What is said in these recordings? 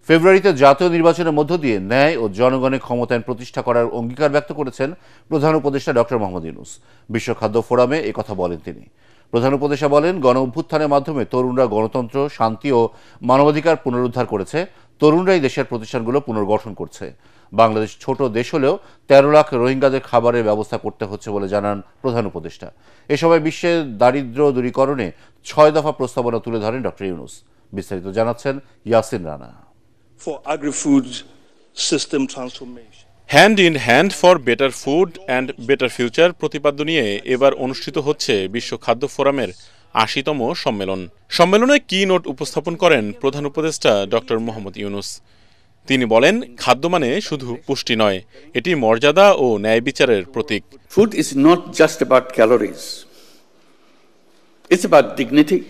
ফেব্রুয়ারিতে জাতীয় নির্বাচনের মধ্য দিয়ে ন্যায় ও জনগণের ক্ষমতায়ন প্রতিষ্ঠা করার অঙ্গীকার ব্যক্ত করেছেন প্রধান উপদেষ্টা ডক্টর মোহাম্মদ ইউনূস। বিশ্ব খাদ্য ফোরামে একথা বলেন তিনি। প্রধান উপদেষ্টা বলেন, গণ অভ্যুত্থানের মাধ্যমে তরুণরা গণতন্ত্র, শান্তি ও মানবাধিকার পুনরুদ্ধার করেছে। তরুণরাই দেশের প্রতিষ্ঠানগুলো পুনর্গঠন করছে। বাংলাদেশ ছোট দেশ হলেও ১৩ লাখ রোহিঙ্গাদের খাবারের ব্যবস্থা করতে হচ্ছে বলে জানান প্রধান উপদেষ্টা। এ সময় বিশ্বের দারিদ্র্য দূরীকরণে ৬ দফা প্রস্তাবনা তুলে ধরেন ডক্টর ইউনূস। বিস্তারিত জানাচ্ছেন Yasin Rana. For agri-food system transformation. Hand in hand for better food and better future প্রতিপাদ্য নিয়ে এবার অনুষ্ঠিত হচ্ছে বিশ্ব খাদ্য ফোরামের ৮০তম সম্মেলন। সম্মেলনে কি নোট উপস্থাপন করেন প্রধান উপদেষ্টা ডক্টর মোহাম্মদ ইউনূস। তিনি বলেন, খাদ্য মানে শুধু পুষ্টি নয়, এটি মর্যাদা ও ন্যায় বিচারের প্রতীক। Food is not just about calories. It's about dignity.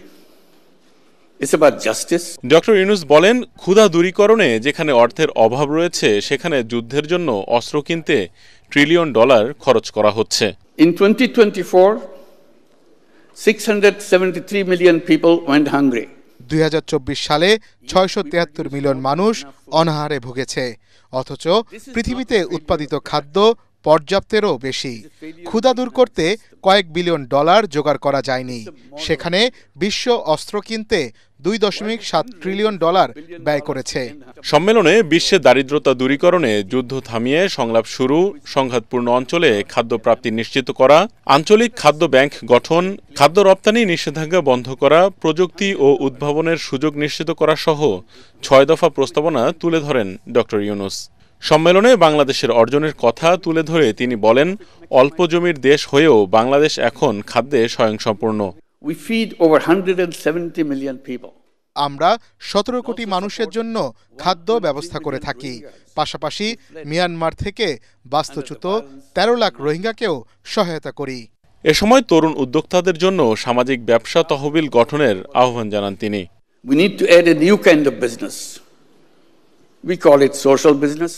It's about justice. Doctor Yunus বলেন, ক্ষুধা দূরীকরণে যেখানে অর্থের অভাব রয়েছে সেখানে যুদ্ধের জন্য অস্ত্র কিনতে $1 ট্রিলিয়ন খরচ করা হচ্ছে। In 2024, 673 million people went hungry. ২০২৪ সালে ৬৭৩ মিলিয়ন মানুষ অনাহারে ভুগেছে, অথচ পৃথিবীতে উৎপাদিত খাদ্য পর্যাপ্তেরও বেশি। ক্ষুধা দূর করতে কয়েক বিলিয়ন ডলার জোগাড় করা যায়নি। সেখানে বিশ্ব অস্ত্র কিনতে $2.7 ট্রিলিয়ন ব্যয় করেছে। সম্মেলনে বিশ্বে দারিদ্রতা দূরীকরণে যুদ্ধ থামিয়ে সংলাপ শুরু, সংঘাতপূর্ণ অঞ্চলে খাদ্য প্রাপ্তি নিশ্চিত করা, আঞ্চলিক খাদ্য ব্যাংক গঠন, খাদ্য রপ্তানি নিষেধাজ্ঞা বন্ধ করা, প্রযুক্তি ও উদ্ভাবনের সুযোগ নিশ্চিত করা সহ ৬ দফা প্রস্তাবনা তুলে ধরেন ডক্টর ইউনূস। সম্মেলনে বাংলাদেশের অর্জনের কথা তুলে ধরে তিনি বলেন, অল্প জমির দেশ হয়েও বাংলাদেশ এখন খাদ্যে স্বয়ংসম্পূর্ণ। We feed over 170 million people. আমরা ১৭ কোটি মানুষের জন্য খাদ্য ব্যবস্থা করে থাকি। পাশাপাশি মিয়ানমার থেকে বাস্তুচ্যুত ১৩ লাখ রোহিঙ্গাকেও সহায়তা করি। এ সময় তরুণ উদ্যোক্তাদের জন্য সামাজিক ব্যবসা তহবিল গঠনের আহ্বান জানান তিনি। We need to add a new kind of business. We call it social business.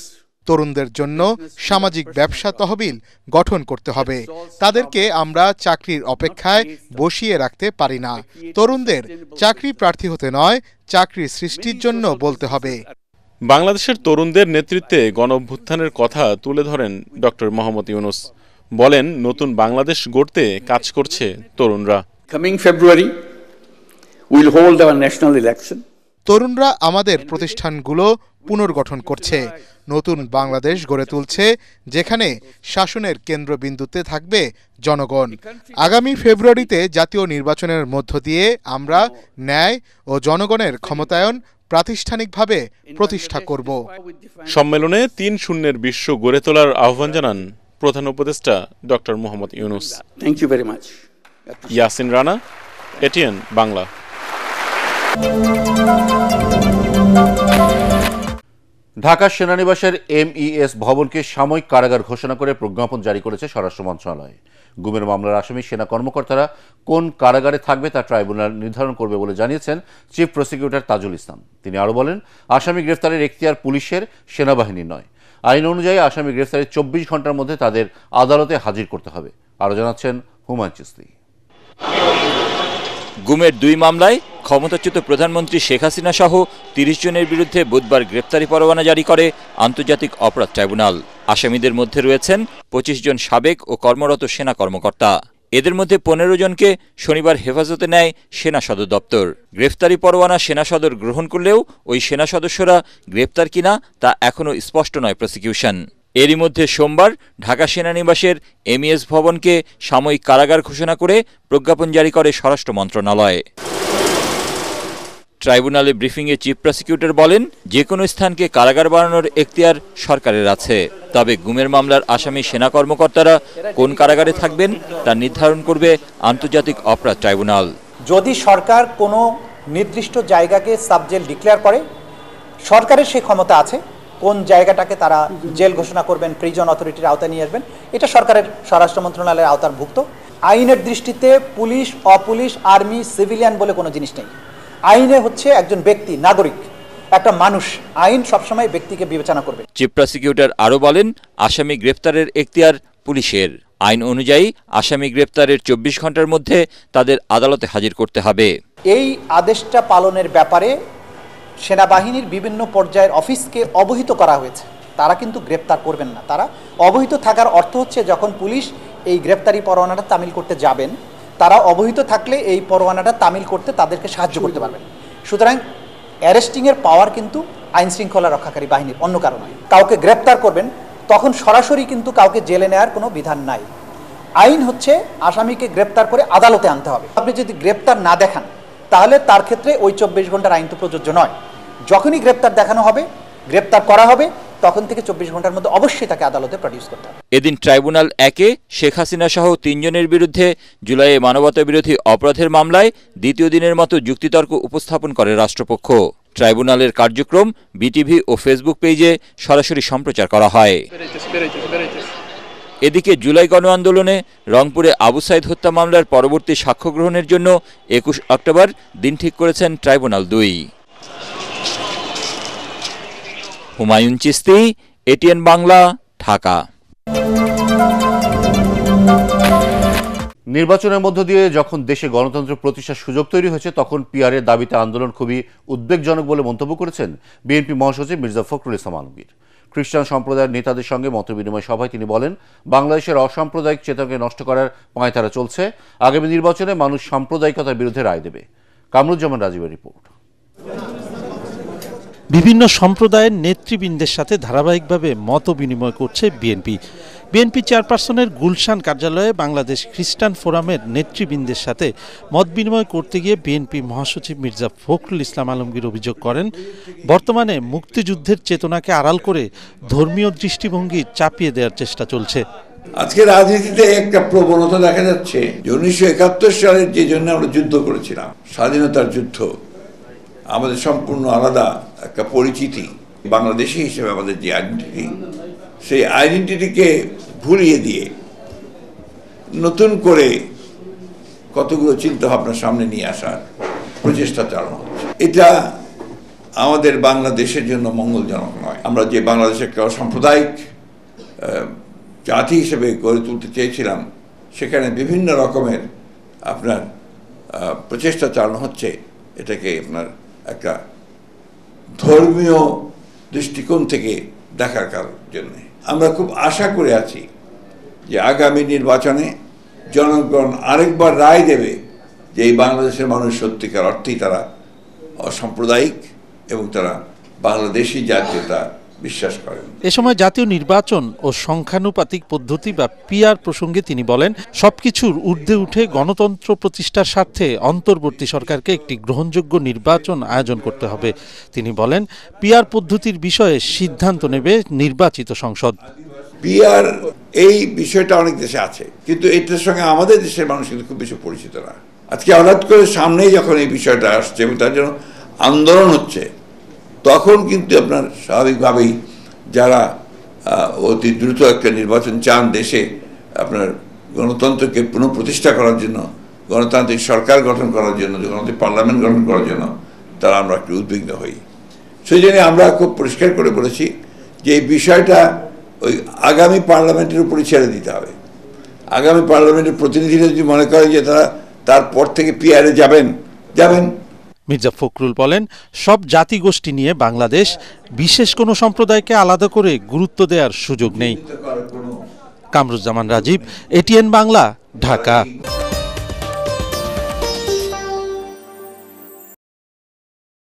তরুণদের জন্য সামাজিক ব্যবসা তহবিল গঠন করতে হবে। তাদেরকে আমরা চাকরির অপেক্ষায় বসিয়ে রাখতে পারি না। তরুণদের চাকরি প্রার্থী হতে নয়, চাকরি সৃষ্টির জন্য বলতে হবে। বাংলাদেশের তরুণদের নেতৃত্বে গণঅভ্যুত্থানের কথা তুলে ধরেন ডক্টর মোহাম্মদ ইউনূস। বলেন, নতুন বাংলাদেশ গড়তে কাজ করছে তরুণরা। Coming February, we'll hold our national election. তরুণরা আমাদের প্রতিষ্ঠানগুলো পুনর্গঠন করছে, নতুন বাংলাদেশ গড়ে তুলছে, যেখানে শাসনের কেন্দ্রবিন্দুতে থাকবে জনগণ। আগামী ফেব্রুয়ারিতে জাতীয় নির্বাচনের মধ্য দিয়ে আমরা ন্যায় ও জনগণের ক্ষমতায়ন প্রাতিষ্ঠানিকভাবে প্রতিষ্ঠা করব। সম্মেলনে ৩-০ বিশ্ব গড়ে তোলার আহ্বান জানান প্রধান উপদেষ্টা doctor Mohammad Yunus. Thank you very much. Yasin Rana, ATN Bangla. Dhaka সেনানিবাসের MES ভবনকে সাময়িক কারাগার ঘোষণা করে প্রজ্ঞাপন জারি করেছে স্বরাষ্ট্র মন্ত্রণালয়। গুমের মামলার আসামি সেনা কর্মকর্তারা কোন কারাগারে থাকবে তা ট্রাইব্যুনাল নির্ধারণ করবে বলে জানিয়েছেন চিফ প্রসিকিউটর তাজুল ইসলাম। তিনি আরও বলেন, আসামি গ্রেফতারের এখতিয়ার পুলিশের, সেনাবাহিনীর নয়। আইন অনুযায়ী আসামি গ্রেফতারের ২৪ ঘন্টার মধ্যে তাদের আদালতে হাজির করতে হবে। আরও জানাচ্ছেন হুমায়ুন চিশতি। গুমের ২ মামলায় ক্ষমতাচ্যুত প্রধানমন্ত্রী শেখ হাসিনা সহ ৩০ জনের বিরুদ্ধে বুধবার গ্রেপ্তারি পরোয়ানা জারি করে আন্তর্জাতিক অপরাধ ট্রাইব্যুনাল। আসামিদের মধ্যে রয়েছেন ২৫ জন সাবেক ও কর্মরত সেনা কর্মকর্তা। এদের মধ্যে ১৫ জনকে শনিবার হেফাজতে নেয় সেনা সদর দপ্তর। গ্রেফতারি পরোয়ানা সেনা সদর গ্রহণ করলেও ওই সেনা সদস্যরা গ্রেপ্তার কিনা তা এখনও স্পষ্ট নয় প্রসিকিউশন। এরই মধ্যে সোমবার ঢাকা সেনানিবাসের MES ভবনকে সাময়িক কারাগার ঘোষণা করে প্রজ্ঞাপন জারি করে স্বরাষ্ট্র মন্ত্রণালয়। ট্রাইব্যুনালে ব্রিফিংয়ে চিফ প্রসিকিউটর বলেন, যে কোনো স্থানকে কারাগার বানানোর এখতিয়ার সরকারের আছে, তবে গুমের মামলার আসামি সেনা কর্মকর্তারা কোন কারাগারে থাকবেন তা নির্ধারণ করবে আন্তর্জাতিক অপরাধ ট্রাইব্যুনাল। যদি সরকার কোনো নির্দিষ্ট জায়গাকে সাবজেল ডিক্লেয়ার করে, সরকারের সেই ক্ষমতা আছে কোন জায়গাটাকে তারা জেল ঘোষণা করবেন, প্রিজন অথরিটির আওতায় নিয়ে আসবেন, এটা সরকারের স্বরাষ্ট্র মন্ত্রণালয়ের আওতাভুক্ত। আইনের দৃষ্টিতে পুলিশ, অপুলিশ, আর্মি, সিভিলিয়ান বলে কোনো জিনিস নেই। আইনে হচ্ছে একজন ব্যক্তি, নাগরিক, একটা মানুষ। আইন সবসময় ব্যক্তিকে বিবেচনা করবে। চিফ প্রসিকিউটর আরও বলেন, আসামি গ্রেফতারের এখতিয়ার পুলিশের। আইন অনুযায়ী আসামি গ্রেপ্তারের 24 ঘন্টার মধ্যে তাদের আদালতে হাজির করতে হবে। এই আদেশটা পালনের ব্যাপারে সেনাবাহিনীর বিভিন্ন পর্যায়ের অফিসকে অবহিত করা হয়েছে। তারা কিন্তু গ্রেপ্তার করবেন না। তারা অবহিত থাকার অর্থ হচ্ছে যখন পুলিশ এই গ্রেপ্তারি পরোয়ানাটা তামিল করতে যাবেন, তারা অবহিত থাকলে এই পরোয়ানাটা তামিল করতে তাদেরকে সাহায্য করতে পারবেন। সুতরাং অ্যারেস্টিংয়ের পাওয়ার কিন্তু আইন শৃঙ্খলা রক্ষাকারী বাহিনীর, অন্য কারো নয়। কাউকে গ্রেপ্তার করবেন তখন সরাসরি কিন্তু কাউকে জেলে নেওয়ার কোনো বিধান নাই। আইন হচ্ছে আসামিকে গ্রেপ্তার করে আদালতে আনতে হবে। আপনি যদি গ্রেপ্তার না দেখান তাহলে তার ক্ষেত্রে ওই 24 ঘন্টার আইন তো প্রযোজ্য নয়। যখনই গ্রেপ্তার দেখানো হবে, গ্রেপ্তার করা হবে, তখন থেকে 24 ঘন্টার মধ্যে অবশ্যই তাকে আদালতে প্রডিউস করতে হবে। এদিন ট্রাইব্যুনাল 1-এ শেখ হাসিনা সহ 3 জনের বিরুদ্ধে জুলাইয়ে মানবতাবিরোধী অপরাধের মামলায় দ্বিতীয় দিনের মতো যুক্তিতর্ক উপস্থাপন করে রাষ্ট্রপক্ষ। ট্রাইব্যুনালের কার্যক্রম বিটিভি ও ফেসবুক পেজে সরাসরি সম্প্রচার করা হয়। এদিকে জুলাই গণ আন্দোলনে রংপুরে আবু সাইদ হত্যা মামলার পরবর্তী সাক্ষ্য গ্রহণের জন্য 21 অক্টোবর দিন ঠিক করেছেন ট্রাইব্যুনাল 2। হুমায়ুন চিস্তি, এটিএন বাংলা, ঢাকা। নির্বাচনের মধ্য দিয়ে যখন দেশে গণতন্ত্র প্রতিষ্ঠার সুযোগ তৈরি হয়েছে, তখন পিআরের দাবিতে আন্দোলন খুবই উদ্বেগজনক বলে মন্তব্য করেছেন বিএনপি মহাসচিব মির্জা ফখরুল ইসলাম আলমগীর। খ্রিস্টান সম্প্রদায়ের নেতাদের সঙ্গে মতবিনিময় সভায় তিনি বলেন, বাংলাদেশের অসাম্প্রদায়িক চেতনাকে নষ্ট করার পাঁয়তারা চলছে। আগামী নির্বাচনে মানুষ সাম্প্রদায়িকতার বিরুদ্ধে রায় দেবে। কামরুজ্জামান রাজীবের রিপোর্ট। বিভিন্ন সম্প্রদায়ের নেতৃবৃন্দের সাথে ধারাবাহিকভাবে মত বিনিময় করছে বিএনপি চেয়ারপারসনের গুলশান কার্যালয়ে বাংলাদেশ খ্রিস্টান ফোরামের নেতৃবৃন্দের সাথে মত বিনিময় করতে গিয়ে বিএনপি মহাসচিব মির্জা ফখরুল ইসলাম আলমগীর অভিযোগ করেন, বর্তমানে মুক্তিযুদ্ধের চেতনাকে আড়াল করে ধর্মীয় দৃষ্টিভঙ্গি চাপিয়ে দেওয়ার চেষ্টা চলছে। আজকে রাজনীতিতে একটা প্রবণতা দেখা যাচ্ছে যে 1971 সালের যে জন্য আমরা যুদ্ধ করেছিলাম, স্বাধীনতার যুদ্ধ, আমাদের সম্পূর্ণ আলাদা একটা পরিচিতি, বাংলাদেশি হিসেবে আমাদের যে আইডেন্টিটি, সেই আইডেন্টিটিকে ভুলিয়ে দিয়ে নতুন করে কতগুলো চিন্তা ভাবনা সামনে নিয়ে আসার প্রচেষ্টা চালানো হচ্ছে। এটা আমাদের বাংলাদেশের জন্য মঙ্গলজনক নয়। আমরা যে বাংলাদেশে একটা সাম্প্রদায়িক জাতি হিসেবে গড়ে তুলতে চেয়েছিলাম, সেখানে বিভিন্ন রকমের আপনার প্রচেষ্টা চালানো হচ্ছে এটাকে আপনার একটা ধর্মীয় দৃষ্টিকোণ থেকে দেখার জন্য। আমরা খুব আশা করে আছি যে আগামী নির্বাচনে জনগণ আরেকবার রায় দেবে যে এই বাংলাদেশের মানুষ সত্যিকার অর্থেই তারা অসাম্প্রদায়িক এবং তারা বাংলাদেশি জাতীয়তা বিশ্বাস করেন। এ সময় জাতীয় নির্বাচন ও সংখ্যানুপাতিক পদ্ধতি বা পিআর প্রসঙ্গে তিনি বলেন, সবকিছুর ঊর্ধ্বে উঠে গণতন্ত্র প্রতিষ্ঠার স্বার্থে অন্তর্বর্তী সরকারকে একটি গ্রহণযোগ্য নির্বাচন আয়োজন করতে হবে। তিনি বলেন, পিআর পদ্ধতির বিষয়ে সিদ্ধান্ত নেবে নির্বাচিত সংসদ। পিআর এই বিষয়টা অনেক দেশে আছে, কিন্তু এটার সঙ্গে আমাদের দেশের মানুষ কিন্তু খুব বেশি পরিচিত না। আজকে হঠাৎ করে সামনেই যখন এই বিষয়টা আসছে এবং তার জন্য আন্দোলন হচ্ছে, তখন কিন্তু আপনার স্বাভাবিকভাবেই যারা অতি দ্রুত একটা নির্বাচন চান দেশে, আপনার গণতন্ত্রকে পুনঃপ্রতিষ্ঠা করার জন্য, গণতান্ত্রিক সরকার গঠন করার জন্য, গণতান্ত্রিক পার্লামেন্ট গঠন করার জন্য, তারা আমরা একটু উদ্বিগ্ন হই। সেই জন্য আমরা খুব পরিষ্কার করে বলেছি যে এই বিষয়টা ওই আগামী পার্লামেন্টের উপরে ছেড়ে দিতে হবে। আগামী পার্লামেন্টের প্রতিনিধিরা যদি মনে করেন যে তারা তারপর থেকে পিআরে যাবেন। মির্জা ফখরুল বলেন, সব জাতিগোষ্ঠী নিয়ে বাংলাদেশ, বিশেষ কোনো সম্প্রদায়কে আলাদা করে গুরুত্ব দেওয়ার সুযোগ নেই। কামরুজ্জামান রাজীব, এটিএন বাংলা, ঢাকা।